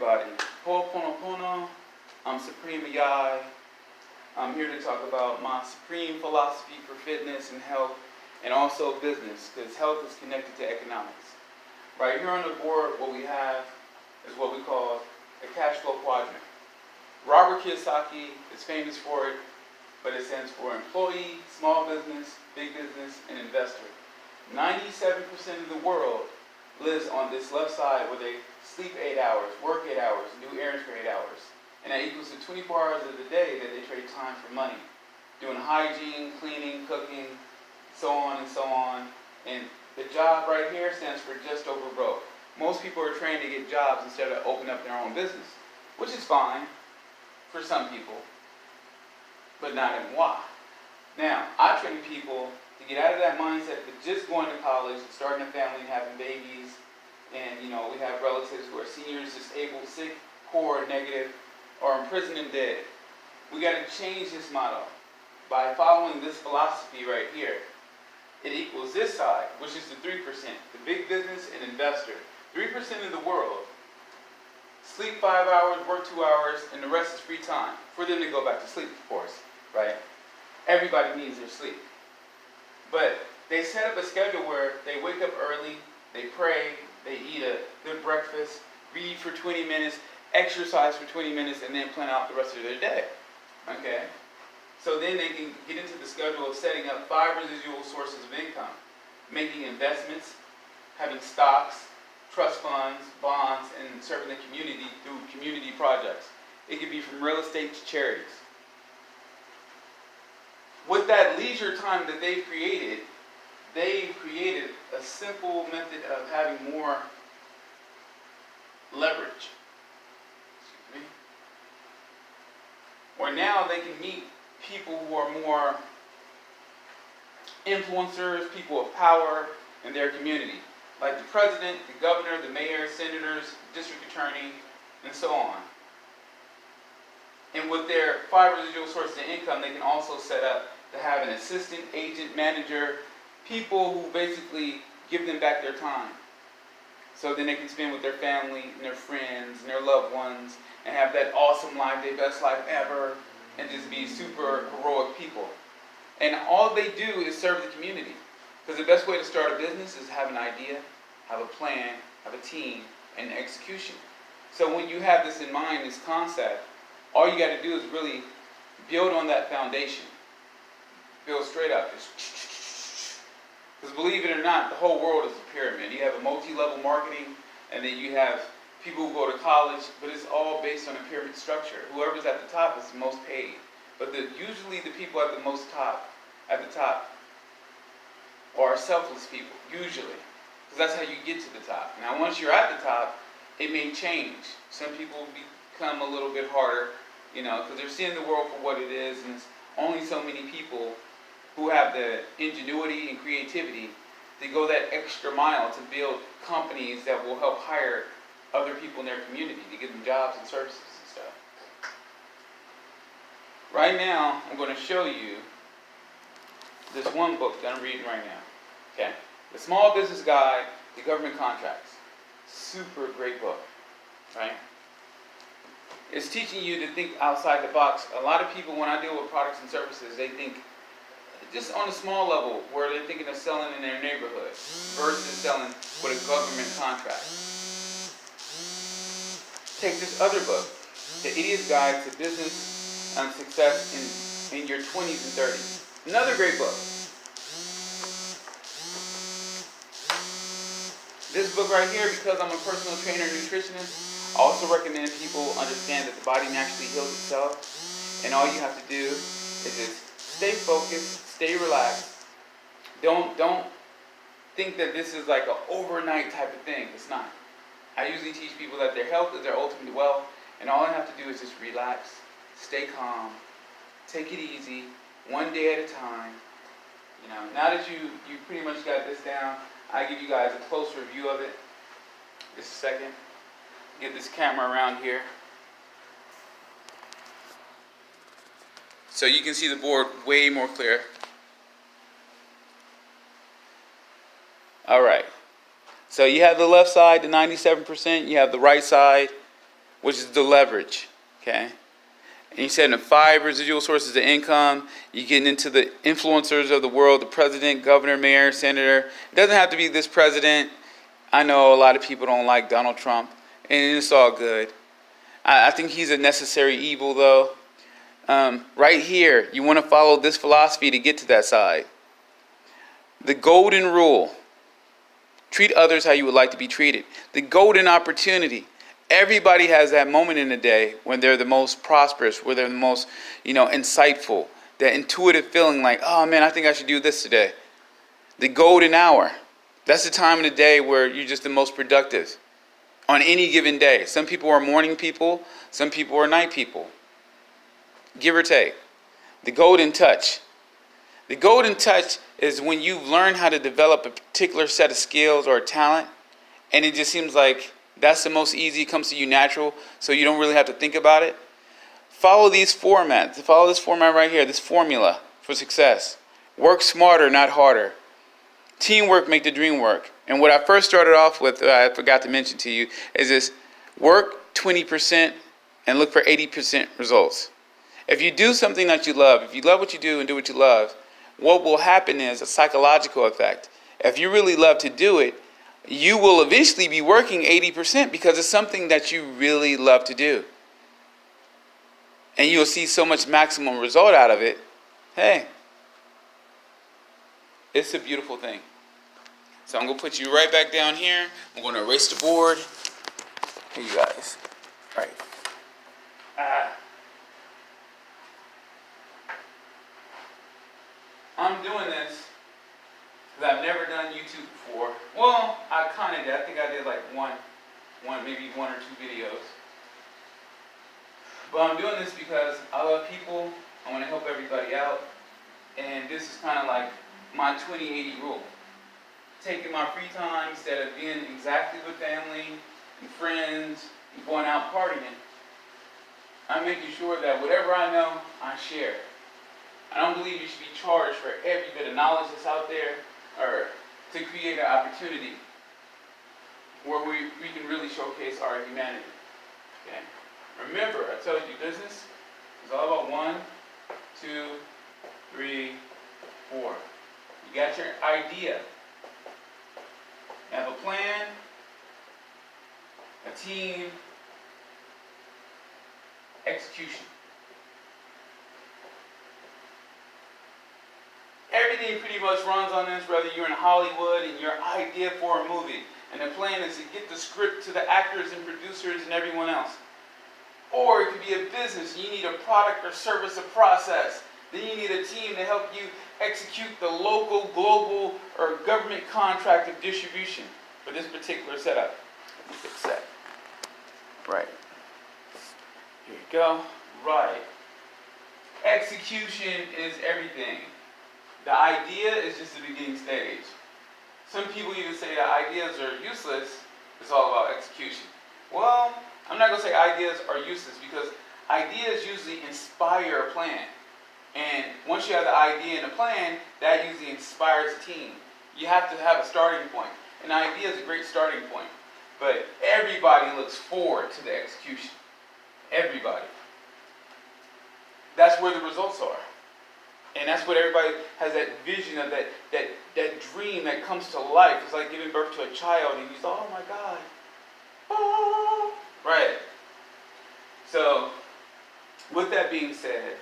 everybody. Ho'oponopono. I'm Supreme Yai. I'm here to talk about my supreme philosophy for fitness and health, and also business, because health is connected to economics. Right here on the board, what we have is what we call a cash flow quadrant. Robert Kiyosaki is famous for it, but it stands for employee, small business, big business, and investor. 97% of the world lives on this left side where they sleep 8 hours, work 8 hours, and do errands for 8 hours. And that equals to 24 hours of the day that they trade time for money. Doing hygiene, cleaning, cooking, so on and so on. And the job right here stands for just over broke. Most people are trained to get jobs instead of open up their own business, which is fine for some people, but not in why. Now, I train people to get out of that mindset of just going to college, starting a family, and having babies. And, we have relatives who are seniors, disabled, sick, poor, negative, or in prison and dead. We got to change this model by following this philosophy right here. It equals this side, which is the 3%, the big business and investor. 3% of the world sleep 5 hours, work 2 hours, and the rest is free time for them to go back to sleep, of course, right? Everybody needs their sleep. But they set up a schedule where they wake up early, they pray, they eat a good breakfast, read for 20 minutes, exercise for 20 minutes, and then plan out the rest of their day, okay? So then they can get into the schedule of setting up 5 residual sources of income, making investments, having stocks, trust funds, bonds, and serving the community through community projects. It could be from real estate to charities. With that leisure time that they've created a simple method of having more leverage. Excuse me. Or now they can meet people who are more influencers, people of power in their community, like the president, the governor, the mayor, senators, district attorney, and so on. And with their 5 residual sources of income, they can also set up to have an assistant, agent, manager, people who basically give them back their time. So then they can spend with their family and their friends and their loved ones and have that awesome life, their best life ever, and just be super heroic people. And all they do is serve the community. Because the best way to start a business is have an idea, have a plan, have a team, and execution. So when you have this in mind, this concept, all you got to do is really build on that foundation. Build straight up. Because believe it or not, the whole world is a pyramid. You have a multi-level marketing, and then you have people who go to college, but it's all based on a pyramid structure. Whoever's at the top is the most paid. But usually the people at the top are selfless people, usually. Because that's how you get to the top. Now once you're at the top, it may change. Some people become a little bit harder, because they're seeing the world for what it is, and it's only so many people who have the ingenuity and creativity to go that extra mile to build companies that will help hire other people in their community to give them jobs and services and stuff. Right now, I'm going to show you this one book that I'm reading right now. Okay, The Small Business Guide to Government Contracts. Super great book, right? It's teaching you to think outside the box. A lot of people, when I deal with products and services, they think just on a small level where they're thinking of selling in their neighborhood versus selling with a government contract. Take this other book, The Idiot's Guide to Business and Success in your 20s and 30s. Another great book. This book right here, because I'm a personal trainer and nutritionist, I also recommend people understand that the body naturally heals itself, and all you have to do is just stay focused, stay relaxed. Don't think that this is like an overnight type of thing. It's not. I usually teach people that their health is their ultimate wealth, and all I have to do is just relax, stay calm, take it easy, one day at a time. Now that you pretty much got this down, I give you guys a closer view of it. Just a second. Get this camera around here. So you can see the board way more clear. Alright. So you have the left side, the 97%. You have the right side, which is the leverage, okay? And you said in the 5 residual sources of income, you're getting into the influencers of the world, the president, governor, mayor, senator. It doesn't have to be this president. I know a lot of people don't like Donald Trump, and it's all good. I think he's a necessary evil, though. Right here, you want to follow this philosophy to get to that side. The golden rule. Treat others how you would like to be treated. The golden opportunity. Everybody has that moment in the day when they're the most prosperous, where they're the most, insightful. That intuitive feeling like, oh man, I think I should do this today. The golden hour. That's the time of the day where you're just the most productive. On any given day. Some people are morning people. Some people are night people. Give or take. The golden touch. The golden touch is when you've learned how to develop a particular set of skills or talent, and it just seems like that's the most easy, it comes to you natural, so you don't really have to think about it. Follow these formats. Follow this format right here, this formula for success. Work smarter, not harder. Teamwork make the dream work. And what I first started off with, I forgot to mention to you, is this: work 20% and look for 80% results. If you do something that you love, if you love what you do and do what you love, what will happen is a psychological effect. If you really love to do it, you will eventually be working 80% because it's something that you really love to do. And you'll see so much maximum result out of it. Hey, it's a beautiful thing. So I'm going to put you right back down here. I'm going to erase the board. Here you guys. All right. I'm doing this because I've never done YouTube before. Well, I kind of did. I think I did like maybe one or two videos. But I'm doing this because I love people. I want to help everybody out. And this is kind of like my 20-80 rule. Taking my free time instead of being exactly with family and friends and going out partying, I'm making sure that whatever I know, I share. I don't believe you should be charged for every bit of knowledge that's out there, or to create an opportunity where we can really showcase our humanity. Okay? Remember, I told you business is all about 1, 2, 3, 4. You got your idea. You have a plan, a team, execution. Everything pretty much runs on this, whether you're in Hollywood and your idea for a movie, and the plan is to get the script to the actors and producers and everyone else. Or it could be a business, you need a product or service or process. Then you need a team to help you execute the local, global, or government contract of distribution for this particular setup. Let me fix that. Right. Here you go. Right. Execution is everything. The idea is just the beginning stage. Some people even say that ideas are useless. It's all about execution. Well, I'm not going to say ideas are useless because ideas usually inspire a plan. And once you have the idea and a plan, that usually inspires a team. You have to have a starting point. An idea is a great starting point. But everybody looks forward to the execution. Everybody. That's where the results are. And that's what everybody has, that vision of that dream that comes to life. It's like giving birth to a child and you say, oh my God. Oh. Right. So, with that being said,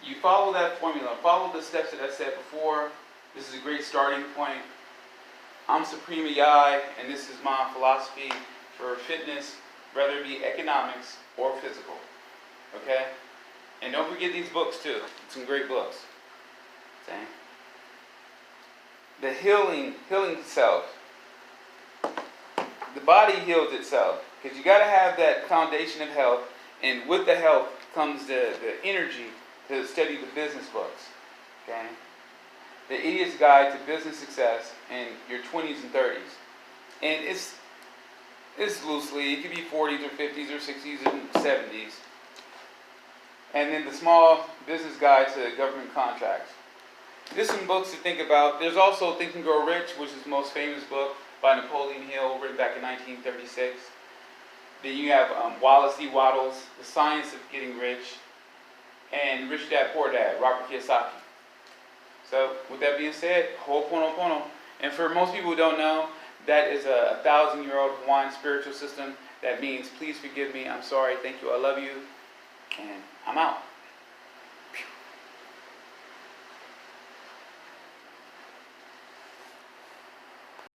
you follow that formula, follow the steps that I said before. This is a great starting point. I'm Supreme AI, and this is my philosophy for fitness, whether it be economics or physical. Okay? And don't forget these books too. Some great books. Okay? The healing self. The body heals itself. Because you got to have that foundation of health. And with the health comes the energy to study the business books. Okay? The Idiot's Guide to Business Success in your 20s and 30s. And it's loosely, it could be 40s or 50s or 60s and 70s. And then the Small Business Guide to Government Contracts. There's some books to think about. There's also Think and Grow Rich, which is the most famous book by Napoleon Hill, written back in 1936. Then you have Wallace D. Wattles, The Science of Getting Rich, and Rich Dad Poor Dad, Robert Kiyosaki. So with that being said, Ho'oponopono. And for most people who don't know, that is a 1,000-year-old Hawaiian spiritual system that means please forgive me, I'm sorry, thank you, I love you, and I'm out.